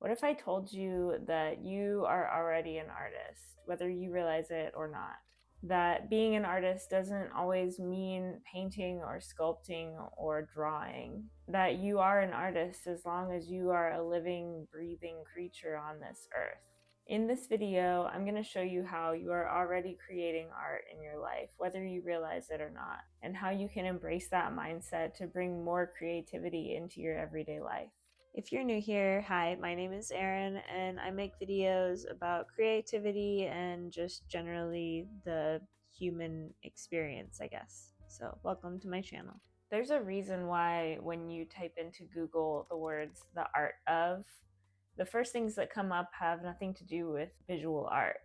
What if I told you that you are already an artist, whether you realize it or not? That being an artist doesn't always mean painting or sculpting or drawing. That you are an artist as long as you are a living, breathing creature on this earth. In this video, I'm going to show you how you are already creating art in your life, whether you realize it or not, and how you can embrace that mindset to bring more creativity into your everyday life. If you're new here, hi, my name is Erin, and I make videos about creativity and just generally the human experience, I guess. So welcome to my channel. There's a reason why when you type into Google the words "the art of," the first things that come up have nothing to do with visual art.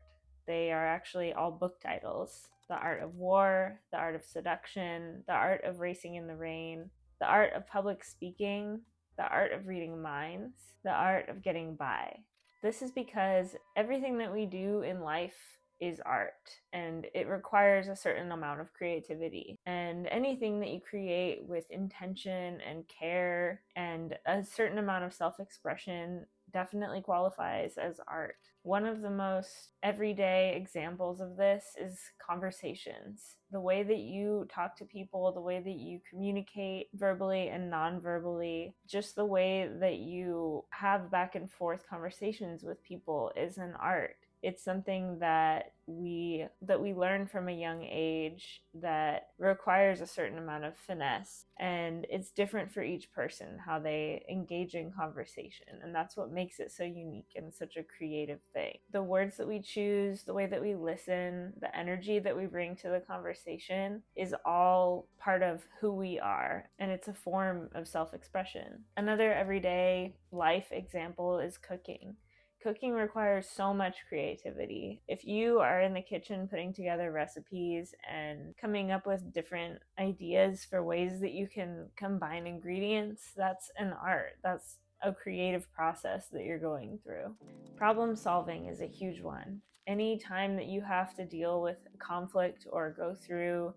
They are actually all book titles. The Art of War, The Art of Seduction, The Art of Racing in the Rain, The Art of Public Speaking, The Art of Reading Minds, The Art of Getting By. This is because everything that we do in life is art, and it requires a certain amount of creativity. And anything that you create with intention and care and a certain amount of self-expression definitely qualifies as art. One of the most everyday examples of this is conversations. The way that you talk to people, the way that you communicate verbally and non-verbally, just the way that you have back and forth conversations with people is an art. It's something that we learn from a young age that requires a certain amount of finesse, and it's different for each person how they engage in conversation, and that's what makes it so unique and such a creative thing. The words that we choose, the way that we listen, the energy that we bring to the conversation is all part of who we are, and it's a form of self-expression. Another everyday life example is cooking. Cooking requires so much creativity. If you are in the kitchen putting together recipes and coming up with different ideas for ways that you can combine ingredients, that's an art. That's a creative process that you're going through. Problem solving is a huge one. Any time that you have to deal with conflict or go through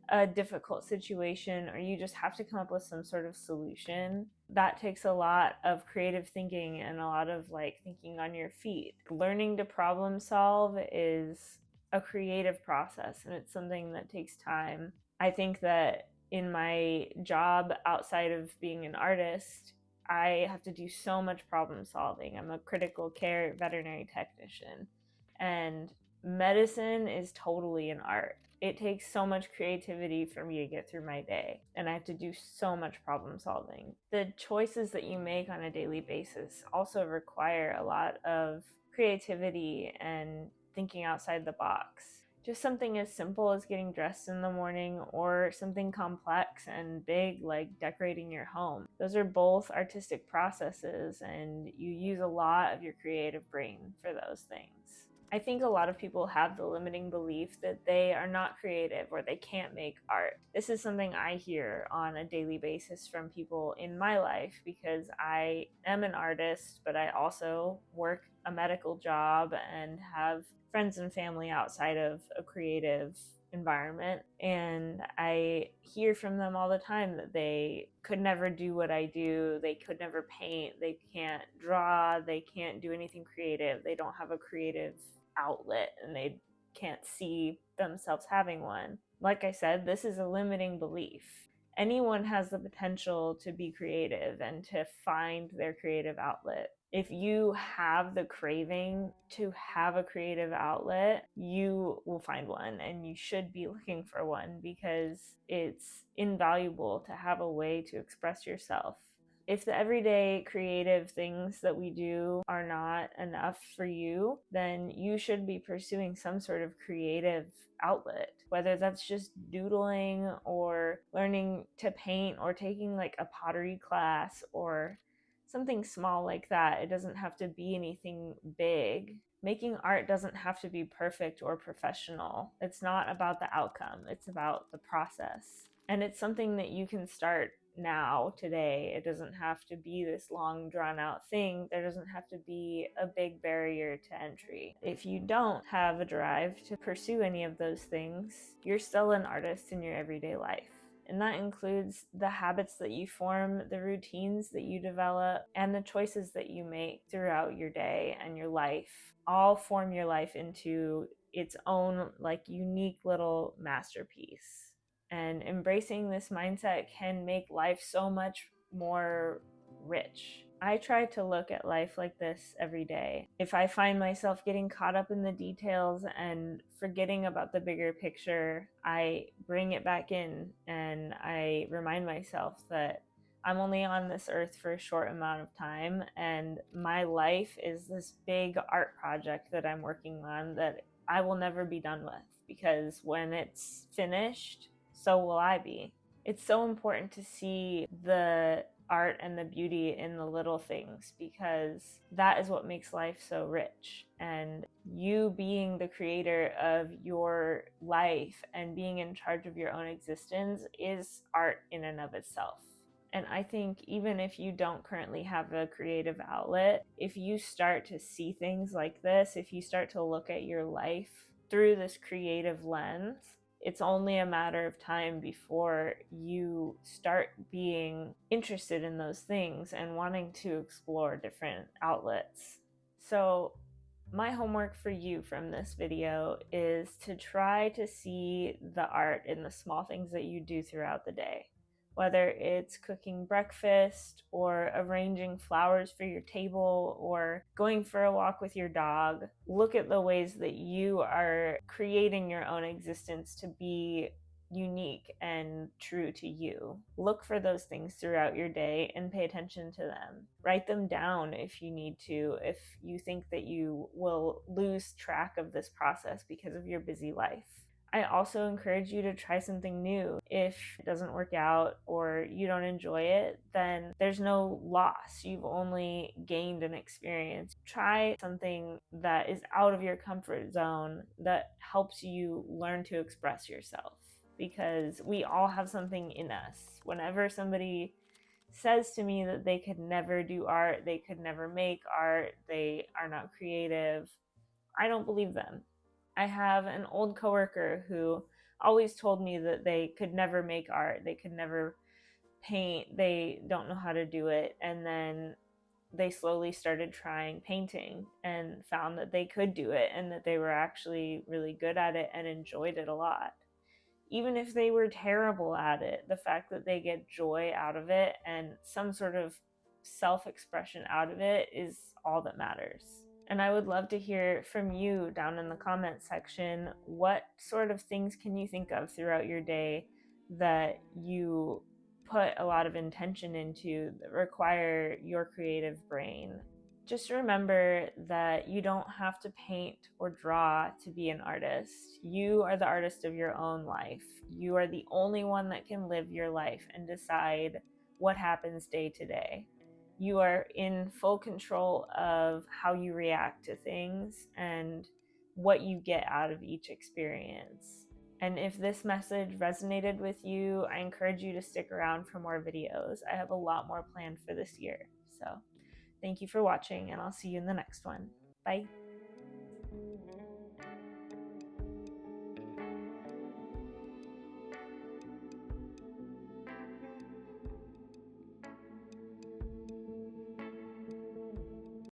a difficult situation, or you just have to come up with some sort of solution, that takes a lot of creative thinking and a lot of thinking on your feet. Learning to problem solve is a creative process, and it's something that takes time. I think that in my job outside of being an artist, I have to do so much problem solving. I'm a critical care veterinary technician, and medicine is totally an art. It takes so much creativity for me to get through my day, and I have to do so much problem solving. The choices that you make on a daily basis also require a lot of creativity and thinking outside the box. Just something as simple as getting dressed in the morning, or something complex and big like decorating your home. Those are both artistic processes, and you use a lot of your creative brain for those things. I think a lot of people have the limiting belief that they are not creative or they can't make art. This is something I hear on a daily basis from people in my life, because I am an artist, but I also work a medical job and have friends and family outside of a creative environment, and I hear from them all the time that they could never do what I do. They could never paint, they can't draw, they can't do anything creative, they don't have a creative outlet, and they can't see themselves having one. Like I said, this is a limiting belief. Anyone has the potential to be creative and to find their creative outlet. If you have the craving to have a creative outlet, you will find one, and you should be looking for one, because it's invaluable to have a way to express yourself. If the everyday creative things that we do are not enough for you, then you should be pursuing some sort of creative outlet, whether that's just doodling or learning to paint or taking like a pottery class or something small like that. It doesn't have to be anything big. Making art doesn't have to be perfect or professional. It's not about the outcome, it's about the process. And it's something that you can start now, today. It doesn't have to be this long, drawn out thing. There doesn't have to be a big barrier to entry. If you don't have a drive to pursue any of those things, you're still an artist in your everyday life. And that includes the habits that you form, the routines that you develop, and the choices that you make throughout your day and your life. All form your life into its own unique little masterpiece. And embracing this mindset can make life so much more rich. I try to look at life like this every day. If I find myself getting caught up in the details and forgetting about the bigger picture, I bring it back in and I remind myself that I'm only on this earth for a short amount of time, and my life is this big art project that I'm working on that I will never be done with, because when it's finished, so will I be. It's so important to see the art and the beauty in the little things, because that is what makes life so rich. And you being the creator of your life and being in charge of your own existence is art in and of itself. And I think even if you don't currently have a creative outlet, if you start to see things like this, if you start to look at your life through this creative lens, it's only a matter of time before you start being interested in those things and wanting to explore different outlets. So my homework for you from this video is to try to see the art in the small things that you do throughout the day. Whether it's cooking breakfast or arranging flowers for your table or going for a walk with your dog, look at the ways that you are creating your own existence to be unique and true to you. Look for those things throughout your day and pay attention to them. Write them down if you need to, if you think that you will lose track of this process because of your busy life. I also encourage you to try something new. If it doesn't work out or you don't enjoy it, then there's no loss. You've only gained an experience. Try something that is out of your comfort zone that helps you learn to express yourself, because we all have something in us. Whenever somebody says to me that they could never do art, they could never make art, they are not creative, I don't believe them. I have an old coworker who always told me that they could never make art, they could never paint, they don't know how to do it. And then they slowly started trying painting and found that they could do it and that they were actually really good at it and enjoyed it a lot. Even if they were terrible at it, the fact that they get joy out of it and some sort of self-expression out of it is all that matters. And I would love to hear from you down in the comment section. What sort of things can you think of throughout your day that you put a lot of intention into that require your creative brain? Just remember that you don't have to paint or draw to be an artist. You are the artist of your own life. You are the only one that can live your life and decide what happens day to day. You are in full control of how you react to things and what you get out of each experience. And if this message resonated with you, I encourage you to stick around for more videos. I have a lot more planned for this year. So thank you for watching, and I'll see you in the next one. Bye.